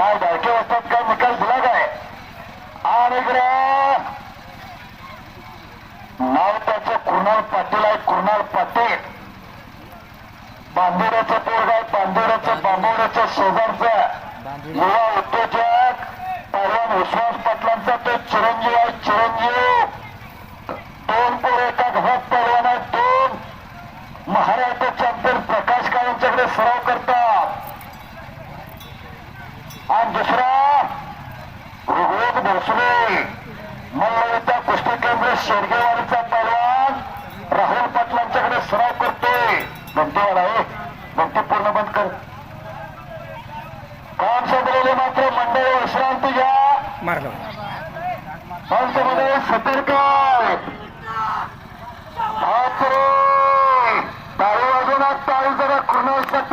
काय डायके असतात काय निकाल दिला काय आणि नाव त्याचं कुणाल पाटील आहे. कुणाल पाटील बांदोड्याचं पोरग आहे. बांदोड्याचं बांबोड्याचं शेजारचं युवा उद्योजक पैलवान विश्वास पाटलांचा तो चिरंजीव आहे. चिरंजीव दोन पोर एका घरात पैलवान आहेत. दोन महाराष्ट्र चॅम्पियन प्रकाश काळेंच्याकडे सराव करतात आणि दुसरा ऋग्वेद भोसले मल्लविद्या कुस्ती केंद्र शेडगेवाडीचा पैलवान राहुल पाटलांच्याकडे सराव करतोय. घंटेवाला आहे घंटे पूर्ण बंद कर. काम संपलेले मात्र मंडळी विश्रांती घ्या. पंचमध्ये सतर्क हात करून